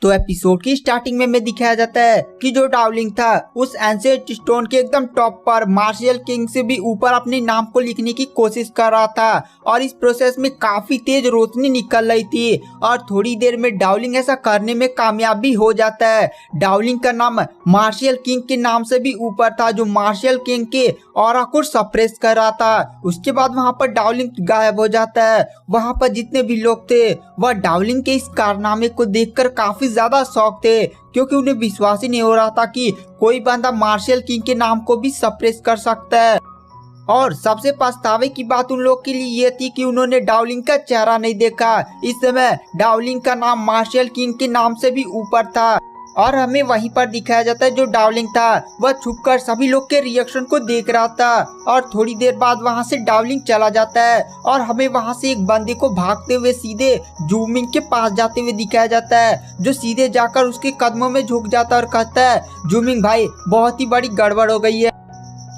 तो एपिसोड की स्टार्टिंग में दिखाया जाता है कि जो डावलिंग था उस एंशिएंट स्टोन के एकदम टॉप पर मार्शियल किंग से भी ऊपर अपने नाम को लिखने की कोशिश कर रहा था और इस प्रोसेस में काफी तेज रोशनी निकल रही थी और थोड़ी देर में डावलिंग ऐसा करने में कामयाब भी हो जाता है। डावलिंग का नाम मार्शियल किंग के नाम से भी ऊपर था जो मार्शियल किंग के ऑरा को सप्रेस कर रहा था। उसके बाद वहां पर डावलिंग गायब हो जाता है। वहां पर जितने भी लोग थे वह डावलिंग के इस कारनामे को देखकर काफी ज्यादा शौक थे क्योंकि उन्हें विश्वास ही नहीं हो रहा था कि कोई बंदा मार्शियल किंग के नाम को भी सप्रेस कर सकता है। और सबसे पछतावे की बात उन लोग के लिए ये थी कि उन्होंने डावलिंग का चेहरा नहीं देखा। इस समय डावलिंग का नाम मार्शियल किंग के नाम से भी ऊपर था और हमें वहीं पर दिखाया जाता है जो डावलिंग था वह छुपकर सभी लोग के रिएक्शन को देख रहा था और थोड़ी देर बाद वहां से डावलिंग चला जाता है और हमें वहां से एक बंदे को भागते हुए सीधे जूमिंग के पास जाते हुए दिखाया जाता है जो सीधे जाकर उसके कदमों में झुक जाता है और कहता है, जूमिंग भाई बहुत ही बड़ी गड़बड़ हो गई है।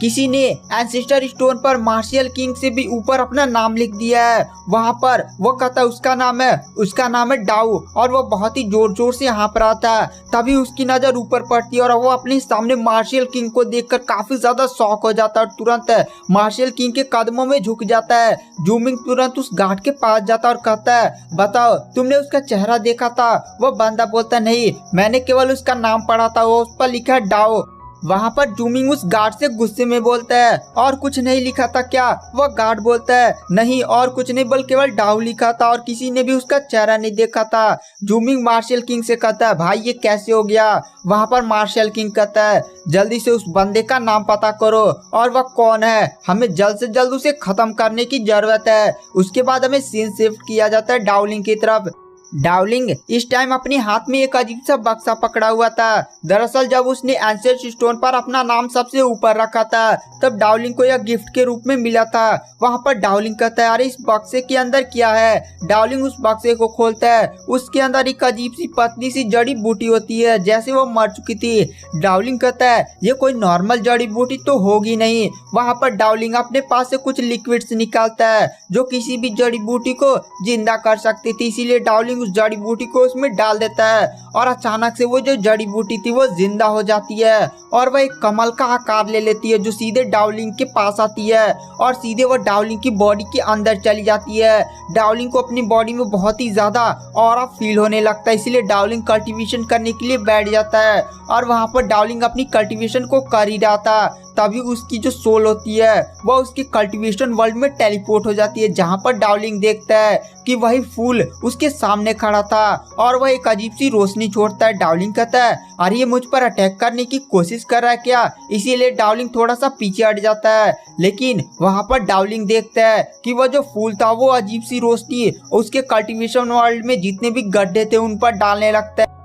किसी ने एंसेस्टर स्टोन पर मार्शियल किंग से भी ऊपर अपना नाम लिख दिया है। वहाँ पर वो कहता है उसका नाम है डाउ और वो बहुत ही जोर जोर से हाँफ रहा था। तभी उसकी नजर ऊपर पड़ती है और वो अपने सामने मार्शियल किंग को देखकर काफी ज्यादा शॉक हो जाता है और तुरंत मार्शियल किंग के कदमों में झुक जाता है। जूमिंग तुरंत उस गार्ड के पास जाता है और कहता है, बताओ तुमने उसका चेहरा देखा था? वो बंदा बोलता नहीं, मैंने केवल उसका नाम पढ़ा था, वो उस पर लिखा है डाउ। वहाँ पर जूमिंग उस गार्ड से गुस्से में बोलता है, और कुछ नहीं लिखा था क्या? वह गार्ड बोलता है, नहीं और कुछ नहीं बल्कि केवल डाउ लिखा था और किसी ने भी उसका चेहरा नहीं देखा था। जूमिंग मार्शियल किंग से कहता है, भाई ये कैसे हो गया? वहाँ पर मार्शियल किंग कहता है, जल्दी से उस बंदे का नाम पता करो और वह कौन है, हमें जल्द से जल्द उसे खत्म करने की जरूरत है। उसके बाद हमें सीन शिफ्ट किया जाता है डावलिंग की तरफ। डावलिंग इस टाइम अपने हाथ में एक अजीब सा बक्सा पकड़ा हुआ था। दरअसल जब उसने एंशिएंट स्टोन पर अपना नाम सबसे ऊपर रखा था तब डावलिंग को यह गिफ्ट के रूप में मिला था। वहाँ पर डावलिंग कहता है, अरे इस बक्से के अंदर क्या है? डावलिंग उस बक्से को खोलता है। उसके अंदर एक अजीब सी पतली सी जड़ी बूटी होती है जैसे वो मर चुकी थी। डावलिंग कहता है, ये कोई नॉर्मल जड़ी बूटी तो होगी नहीं। वहाँ पर डावलिंग अपने पास से कुछ लिक्विड्स निकालता है जो किसी भी जड़ी बूटी को जिंदा कर सकती थी, इसीलिए डावलिंग उस जड़ी बूटी को उसमें डाल देता है और अचानक से वो जो जड़ी बूटी थी वो जिंदा हो जाती है और वह एक कमल का आकार ले लेती है जो सीधे डावलिंग के पास आती है और सीधे वो डावलिंग की बॉडी के अंदर चली जाती है। डावलिंग को अपनी बॉडी में बहुत ही ज्यादा ऑरा फील होने लगता है, इसीलिए डावलिंग कल्टीवेशन करने के लिए बैठ जाता है और वहाँ पर डावलिंग अपनी कल्टीवेशन को कर ही रहा था। तभी उसकी जो सोल होती है वह उसकी कल्टीवेशन वर्ल्ड में टेलीपोर्ट हो जाती है जहाँ पर डावलिंग देखता है कि वही फूल उसके सामने खड़ा था और वह एक अजीब सी रोशनी छोड़ता है। डावलिंग कहता है, अरे ये मुझ पर अटैक करने की कोशिश कर रहा है क्या? इसीलिए डावलिंग थोड़ा सा पीछे हट जाता है, लेकिन वहाँ पर डावलिंग देखता है कि वह जो फूल था वो अजीब सी रोशनी उसके कल्टीवेशन वर्ल्ड में जितने भी गड्ढे थे उन पर डालने लगता है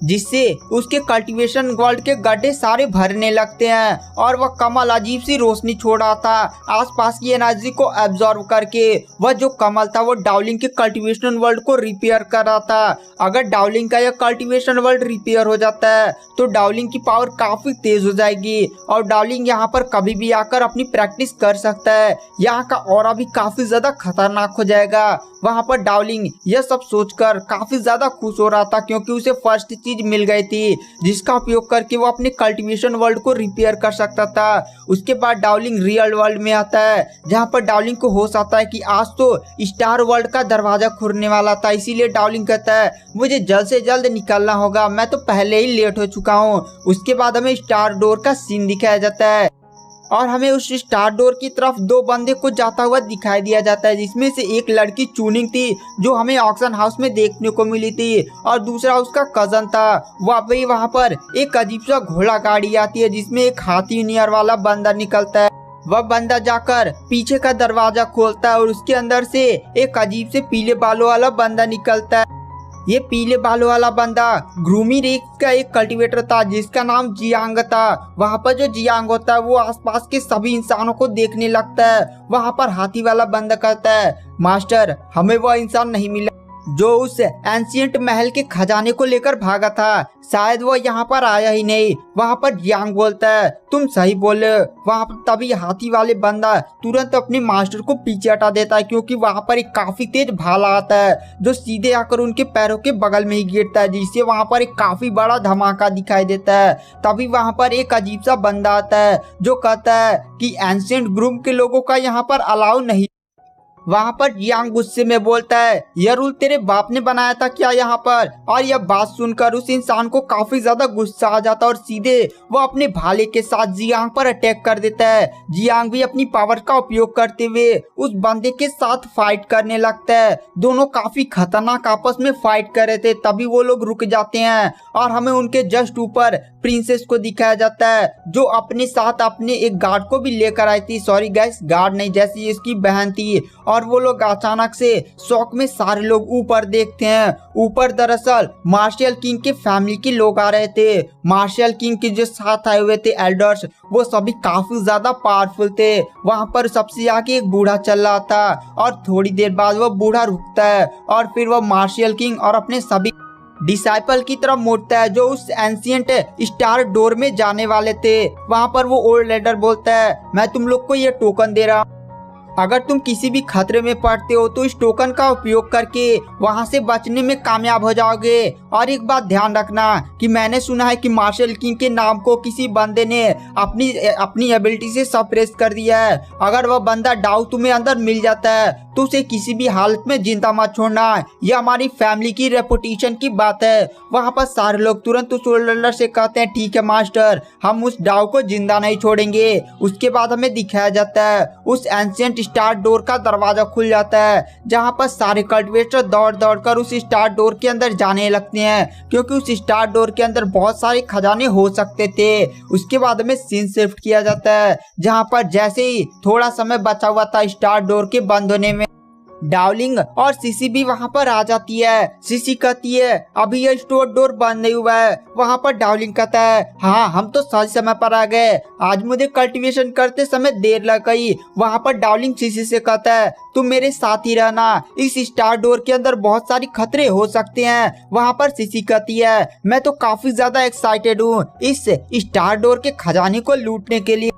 जिससे उसके कल्टीवेशन वर्ल्ड के गड्ढे सारे भरने लगते हैं और वह कमल अजीब सी रोशनी छोड़ रहा था आसपास की एनर्जी को एब्जॉर्ब करके। वह जो कमल था वो डावलिंग के कल्टीवेशन वर्ल्ड को रिपेयर कर रहा था। अगर डावलिंग का यह कल्टीवेशन वर्ल्ड रिपेयर हो जाता है तो डावलिंग की पावर काफी तेज हो जाएगी और डावलिंग यहाँ पर कभी भी आकर अपनी प्रैक्टिस कर सकता है। यहाँ का ऑरा भी काफी ज्यादा खतरनाक हो जाएगा। वहाँ पर डावलिंग यह सब सोचकर काफी ज्यादा खुश हो रहा था क्योंकि उसे फर्स्ट चीज मिल गई थी जिसका उपयोग करके वो अपने कल्टीवेशन वर्ल्ड को रिपेयर कर सकता था। उसके बाद डावलिंग रियल वर्ल्ड में आता है जहाँ पर डावलिंग को होश आता है कि आज तो स्टार वर्ल्ड का दरवाजा खुलने वाला था, इसीलिए डावलिंग कहता है मुझे जल्द से जल्द निकलना होगा, मैं तो पहले ही लेट हो चुका हूँ। उसके बाद हमें स्टार डोर का सीन दिखाया जाता है और हमें उस स्टार डोर की तरफ दो बंदे को जाता हुआ दिखाई दिया जाता है जिसमें से एक लड़की चूनिंग थी जो हमें ऑक्शन हाउस में देखने को मिली थी और दूसरा उसका कजन था। वहाँ पर एक अजीब सा घोड़ा गाड़ी आती है जिसमें एक हाथी नियर वाला बंदा निकलता है। वह बंदा जाकर पीछे का दरवाजा खोलता है और उसके अंदर से एक अजीब से पीले बालों वाला बंदा निकलता है। ये पीले बालों वाला बंदा ग्रूमी रेस का एक कल्टीवेटर था जिसका नाम जियांग था। वहाँ पर जो जियांग होता है वो आसपास के सभी इंसानों को देखने लगता है। वहाँ पर हाथी वाला बंदा कहता है, मास्टर हमें वह इंसान नहीं मिला जो उस एंशियंट महल के खजाने को लेकर भागा था, शायद वो यहाँ पर आया ही नहीं। वहाँ पर जियांग बोलता है तुम सही बोले। वहाँ पर तभी हाथी वाले बंदा तुरंत अपने मास्टर को पीछे हटा देता है, क्योंकि वहाँ पर एक काफी तेज भाला आता है जो सीधे आकर उनके पैरों के बगल में ही गिरता है, जिससे वहाँ पर एक काफी बड़ा धमाका दिखाई देता है। तभी वहाँ पर एक अजीब सा बंदा आता है जो कहता है कि एंशियंट ग्रुप के लोगों का यहाँ पर अलाउ नहीं। वहाँ पर जियांग गुस्से में बोलता है यह रूल तेरे बाप ने बनाया था क्या यहाँ पर। और यह बात सुनकर उस इंसान को काफी ज्यादा गुस्सा आ जाता है और सीधे वो अपने भाले के साथ जियांग पर अटैक कर देता है। जियांग भी अपनी पावर का उपयोग करते हुए उस बंदे के साथ फाइट करने लगता है। दोनों काफी खतरनाक आपस में फाइट कर रहे थे। तभी वो लोग रुक जाते हैं और हमें उनके जस्ट ऊपर प्रिंसेस को दिखाया जाता है, जो अपने साथ अपने एक गार्ड को भी लेकर आई थी। सॉरी गाइस, गार्ड नहीं, जैसी इसकी बहन थी। और वो लोग अचानक से शौक में सारे लोग ऊपर देखते हैं। ऊपर दरअसल मार्शल किंग के फैमिली के लोग आ रहे थे। मार्शल किंग के जो साथ आए हुए थे एल्डर्स, वो सभी काफी ज्यादा पावरफुल थे। वहां पर सबसे आगे एक बूढ़ा चल रहा था और थोड़ी देर बाद वो बूढ़ा रुकता है और फिर वो मार्शल किंग और अपने सभी डिसाइपल की तरफ मुड़ता है जो उस एंशियंट स्टार डोर में जाने वाले थे। वहां पर वो ओल्ड लीडर बोलता है मैं तुम लोग को ये टोकन दे रहा हूँ, अगर तुम किसी भी खतरे में पड़ते हो तो इस टोकन का उपयोग करके वहां से बचने में कामयाब हो जाओगे। और एक बात ध्यान रखना कि मैंने सुना है कि मार्शल किंग के नाम को किसी बंदे ने अपनी एबिलिटी से सप्रेस कर दिया है। अगर वह बंदा डाउ तुम्हें अंदर मिल जाता है तो उसे किसी भी हालत में जिंदा मत छोड़ना। यह हमारी फैमिली की रेपुटेशन की बात है। वहाँ पर सारे लोग तुरंत उस ओल्डर से कहते हैं ठीक है मास्टर, हम उस डाउ को जिंदा नहीं छोड़ेंगे। उसके बाद हमें दिखाया जाता है उस एंशियंट स्टार डोर का दरवाजा खुल जाता है, जहाँ पर सारे कल्टिवेटर दौड़ दौड़ कर उस स्टार डोर के अंदर जाने लगते हैं, क्योंकि उस स्टार डोर के अंदर बहुत सारे खजाने हो सकते थे। उसके बाद हमें सीन शिफ्ट किया जाता है, जहाँ पर जैसे ही थोड़ा समय बचा हुआ था स्टार डोर के बंद होने में, डार्लिंग और सीसी भी वहाँ पर आ जाती है। सीसी कहती है अभी यह स्टोर डोर बंद नहीं हुआ है। वहाँ पर डार्लिंग कहता है हाँ हम तो सही समय पर आ गए, आज मुझे कल्टीवेशन करते समय देर लग गई। वहाँ पर डार्लिंग सीसी से कहता है तुम मेरे साथ ही रहना, इस स्टार डोर के अंदर बहुत सारी खतरे हो सकते हैं। वहाँ पर सीसी कहती है मैं तो काफी ज्यादा एक्साइटेड हूँ इस स्टार डोर के खजाने को लूटने के लिए।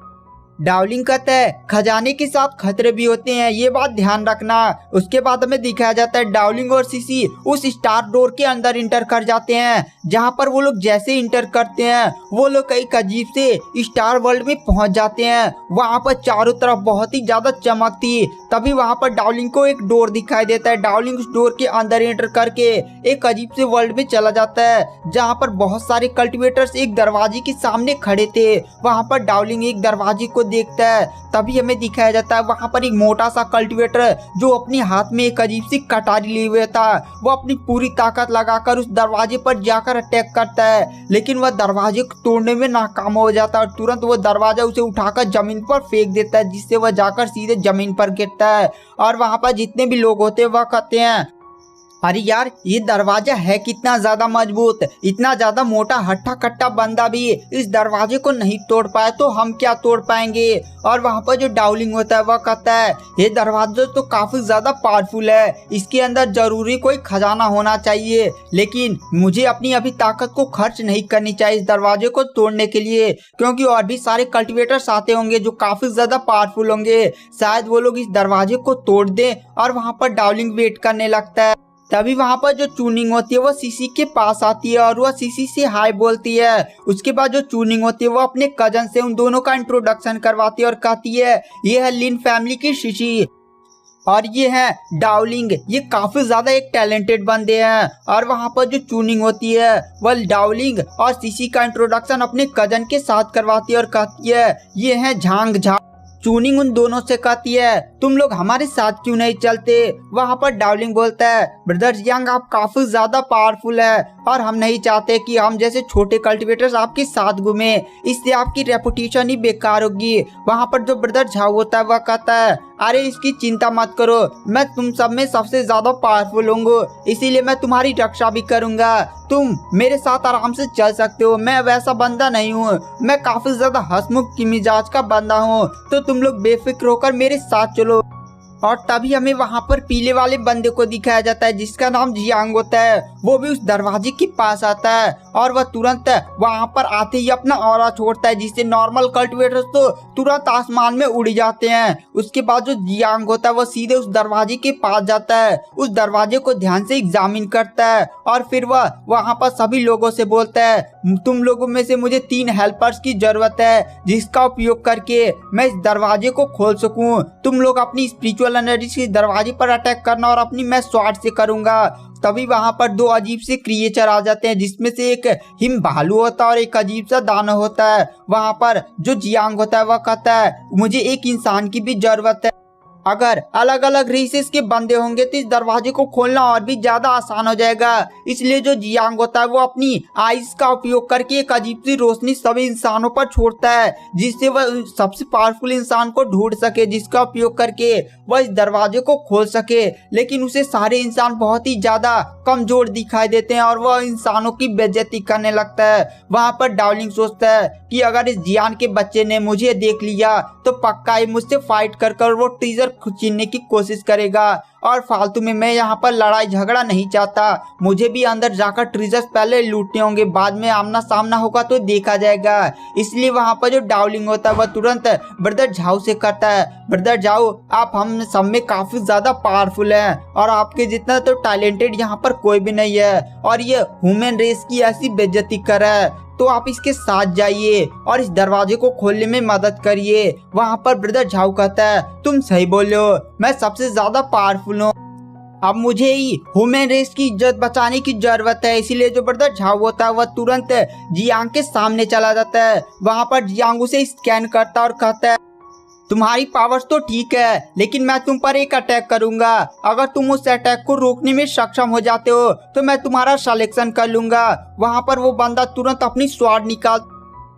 डार्लिंग कहता है खजाने के साथ खतरे भी होते हैं, ये बात ध्यान रखना। उसके बाद हमें दिखाया जाता है डार्लिंग और सीसी उस स्टार डोर के अंदर इंटर कर जाते हैं, जहाँ पर वो लोग जैसे इंटर करते हैं वो लोग एक अजीब से स्टार वर्ल्ड में पहुंच जाते हैं। वहाँ पर चारों तरफ बहुत ही ज्यादा चमक थी। तभी वहाँ पर डार्लिंग को एक डोर दिखाई देता है। डार्लिंग उस डोर के अंदर एंटर करके एक अजीब से वर्ल्ड में चला जाता है, जहाँ पर बहुत सारे कल्टिवेटर्स एक दरवाजे के सामने खड़े थे। वहाँ पर डार्लिंग एक दरवाजे को देखता है। तभी हमें दिखाया जाता है वहाँ पर एक मोटा सा कल्टिवेटर जो अपने हाथ में एक अजीब सी कटारी लिए हुए था। वो अपनी पूरी ताकत लगाकर उस दरवाजे पर जाकर अटैक करता है, लेकिन वह दरवाजे को तोड़ने में नाकाम हो जाता है और तुरंत वो दरवाजा उसे उठाकर जमीन पर फेंक देता है, जिससे वह जाकर सीधे जमीन पर गिरता है। और वहाँ पर जितने भी लोग होते हैं वह कहते हैं अरे यार ये दरवाजा है कितना ज्यादा मजबूत, इतना ज्यादा मोटा हट्टा कट्टा बंदा भी इस दरवाजे को नहीं तोड़ पाया तो हम क्या तोड़ पाएंगे। और वहाँ पर जो डार्लिंग होता है वह कहता है ये दरवाजा तो काफी ज्यादा पावरफुल है, इसके अंदर जरूरी कोई खजाना होना चाहिए, लेकिन मुझे अपनी अभी ताकत को खर्च नहीं करनी चाहिए इस दरवाजे को तोड़ने के लिए, क्योंकि और भी सारे कल्टिवेटर्स आते होंगे जो काफी ज्यादा पावरफुल होंगे, शायद वो लोग इस दरवाजे को तोड़ दें। और वहाँ पर डार्लिंग वेट करने लगता है। तभी वहाँ पर जो चूनिंग होती है वो सीसी के पास आती है और वह सीसी से हाय बोलती है। उसके बाद जो चूनिंग होती है वो अपने कजन से उन दोनों का इंट्रोडक्शन करवाती है और कहती है ये है लिन फैमिली की सीसी और ये है डार्लिंग, ये काफी ज्यादा एक टैलेंटेड बंदे हैं। और वहाँ पर जो चूनिंग होती है वह डार्लिंग और सीसी का इंट्रोडक्शन अपने कजन के साथ करवाती है और कहती है ये है झांग झा। चूनिंग उन दोनों से कहती है तुम लोग हमारे साथ क्यों नहीं चलते। वहाँ पर डार्लिंग बोलता है ब्रदर जियांग आप काफी ज्यादा पावरफुल है और हम नहीं चाहते कि हम जैसे छोटे कल्टिवेटर्स आपके साथ घूमे, इससे आपकी रेपुटेशन ही बेकार होगी। वहाँ पर जो ब्रदर झाओ होता है वह कहता है अरे इसकी चिंता मत करो, मैं तुम सब में सबसे ज्यादा पावरफुल होंगे, इसीलिए मैं तुम्हारी रक्षा भी करूंगा, तुम मेरे साथ आराम से चल सकते हो। मैं वैसा बंदा नहीं हूँ, मैं काफी ज्यादा हंसमुख की मिजाज का बंदा हूँ, तो तुम लोग बेफिक्र होकर मेरे साथ चलो। और तभी हमें वहाँ पर पीले वाले बंदे को दिखाया जाता है जिसका नाम जियांग होता है। वो भी उस दरवाजे के पास आता है और वह तुरंत वहाँ पर आते ही अपना ऑरा छोड़ता है, जिससे नॉर्मल कल्टिवेटर्स तो तुरंत आसमान में उड़ जाते हैं। उसके बाद जो जियांग होता है वो सीधे उस दरवाजे के पास जाता है, उस दरवाजे को ध्यान से एग्जामिन करता है और फिर वह वहाँ पर सभी लोगों से बोलता है, तुम लोगों में से मुझे 3 हेल्पर्स की जरूरत है जिसका उपयोग करके मैं इस दरवाजे को खोल सकूं। तुम लोग अपनी स्पिरिचुअल एनर्जी से दरवाजे पर अटैक करना और अपनी मैं स्वॉर्ड से करूंगा। तभी वहाँ पर 2 अजीब से क्रिएचर आ जाते हैं जिसमें से एक हिम भालू होता है और एक अजीब सा दानव होता है। वहाँ पर जो जियांग होता है वह कहता है, मुझे एक इंसान की भी जरूरत है। अगर अलग अलग रेसेस के बंदे होंगे तो इस दरवाजे को खोलना और भी ज्यादा आसान हो जाएगा। इसलिए जो जियांग होता है वो अपनी आइज का उपयोग करके एक अजीब सी रोशनी सभी इंसानों पर छोड़ता है, जिससे वह सबसे पावरफुल इंसान को ढूंढ सके जिसका उपयोग करके वह इस दरवाजे को खोल सके। लेकिन उसे सारे इंसान बहुत ही ज्यादा कमजोर दिखाई देते हैं और वह इंसानों की बेइज्जती करने लगता है। वहाँ पर डार्लिंग सोचता है कि अगर इस जियान के बच्चे ने मुझे देख लिया तो पक्का ही मुझसे फाइट कर वो ट्रीजर छीनने की कोशिश करेगा और फालतू में मैं यहाँ पर लड़ाई झगड़ा नहीं चाहता। मुझे भी अंदर जाकर ट्रीजर्स पहले लूटने होंगे, बाद में आमना सामना होगा तो देखा जाएगा। इसलिए वहाँ पर जो डाउलिंग होता है वह तुरंत ब्रदर झाऊ से कहता है, ब्रदर झाऊ आप हम सब में काफी ज्यादा पावरफुल हैं और आपके जितना तो टैलेंटेड यहाँ पर कोई भी नहीं है और ये ह्यूमन रेस की ऐसी बेइज्जती कर रहा है, तो आप इसके साथ जाइए और इस दरवाजे को खोलने में मदद करिए। वहाँ पर ब्रदर झाऊ कहता है, तुम सही बोले हो, मैं सबसे ज्यादा पावरफुल हूँ, अब मुझे ही ह्यूमन रेस की इज्जत बचाने की जरूरत है। इसीलिए जो ब्रदर झाऊ होता है वह तुरंत जियांग के सामने चला जाता है। वहाँ पर जियांग उसे स्कैन करता है और कहता है, तुम्हारी पावर्स तो ठीक है लेकिन मैं तुम पर एक अटैक करूंगा, अगर तुम उस अटैक को रोकने में सक्षम हो जाते हो तो मैं तुम्हारा सिलेक्शन कर लूंगा। वहाँ पर वो बंदा तुरंत अपनी स्वॉर्ड निकाल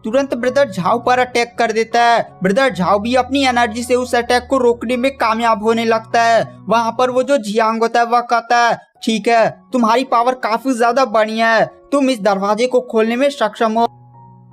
तुरंत ब्रदर झाऊ पर अटैक कर देता है। ब्रदर झाऊ भी अपनी एनर्जी से उस अटैक को रोकने में कामयाब होने लगता है। वहाँ पर वो जो जियांग होता है वह कहता है, ठीक है तुम्हारी पावर काफी ज्यादा बढ़िया है, तुम इस दरवाजे को खोलने में सक्षम हो।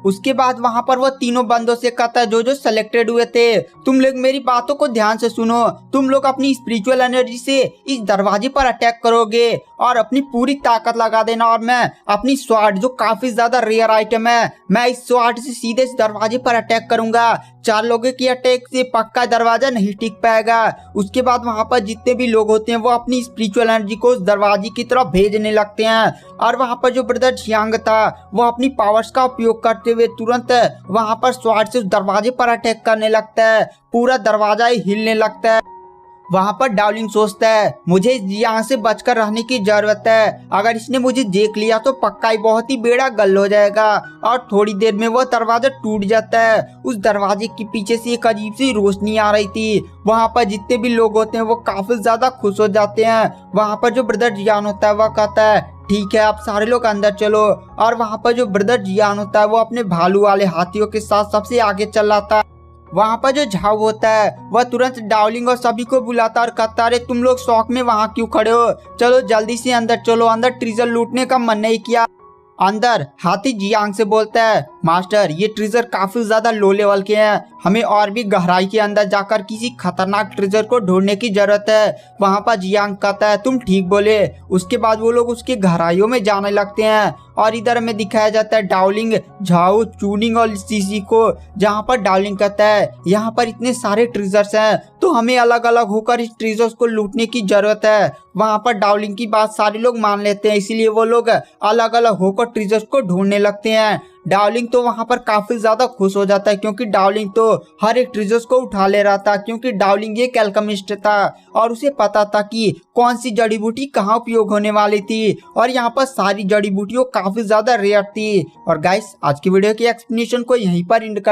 उसके बाद वहाँ पर वो तीनों बंदों से कहता है जो सिलेक्टेड हुए थे, तुम लोग मेरी बातों को ध्यान से सुनो, तुम लोग अपनी स्पिरिचुअल एनर्जी से इस दरवाजे पर अटैक करोगे और अपनी पूरी ताकत लगा देना और मैं अपनी स्वॉर्ड जो काफी ज्यादा रेयर आइटम है, मैं इस स्वॉर्ड से सीधे इस दरवाजे पर अटैक करूंगा। 4 लोगों की अटैक से पक्का दरवाजा नहीं टिक पाएगा। उसके बाद वहाँ पर जितने भी लोग होते हैं वो अपनी स्पिरिचुअल एनर्जी को उस दरवाजे की तरफ भेजने लगते हैं और वहाँ पर जो ब्रदर जियांग था वो अपनी पावर्स का उपयोग करते हुए तुरंत वहाँ पर स्वॉर्ड से उस दरवाजे पर अटैक करने लगता है। पूरा दरवाजा ही हिलने लगता है। वहाँ पर डार्लिंग सोचता है, मुझे यहाँ से बचकर रहने की जरूरत है, अगर इसने मुझे देख लिया तो पक्का ही बहुत ही बेड़ा गल हो जाएगा। और थोड़ी देर में वो दरवाजा टूट जाता है। उस दरवाजे के पीछे से एक अजीब सी रोशनी आ रही थी। वहाँ पर जितने भी लोग होते हैं वो काफी ज्यादा खुश हो जाते हैं। वहाँ पर जो ब्रदर जियान होता है वह कहता है, ठीक है आप सारे लोग अंदर चलो। और वहाँ पर जो ब्रदर जियान होता है वो अपने भालू वाले हाथियों के साथ सबसे आगे चल रहा था। वहाँ पर जो झाऊ होता है वह तुरंत डार्लिंग और सभी को बुलाता और कहता, अरे तुम लोग शौक में वहाँ क्यों खड़े हो, चलो जल्दी से अंदर चलो, अंदर ट्रीजर लूटने का मन नहीं किया। अंदर हाथी जियांग से बोलता है, मास्टर ये ट्रेजर काफी ज्यादा लो लेवल के हैं, हमें और भी गहराई के अंदर जाकर किसी खतरनाक ट्रेजर को ढूंढने की जरूरत है। वहाँ पर जियांग कहता है, तुम ठीक बोले। उसके बाद वो लोग उसके गहराइयों में जाने लगते हैं और इधर में दिखाया जाता है डार्लिंग, झाऊ, चूनिंग और सीसी को, जहाँ पर डार्लिंग कहता है, यहाँ पर इतने सारे ट्रेजर्स हैं तो हमें अलग अलग होकर इस ट्रेजर्स को लूटने की जरूरत है। वहाँ पर डार्लिंग की बात सारे लोग मान लेते हैं, इसीलिए वो लोग अलग अलग होकर ट्रेजर्स को ढूंढने लगते हैं। डार्लिंग तो वहाँ पर काफी ज्यादा खुश हो जाता है क्योंकि डार्लिंग तो हर एक ट्रेजर्स को उठा ले रहा था, क्योंकि डार्लिंग एक एल्केमिस्ट था और उसे पता था कि कौन सी जड़ी बूटी कहाँ उपयोग होने वाली थी और यहाँ पर सारी जड़ी बूटियों काफी ज्यादा रेयर थी। और गाइस आज की वीडियो की एक्सप्लेनेशन को यहीं पर एंड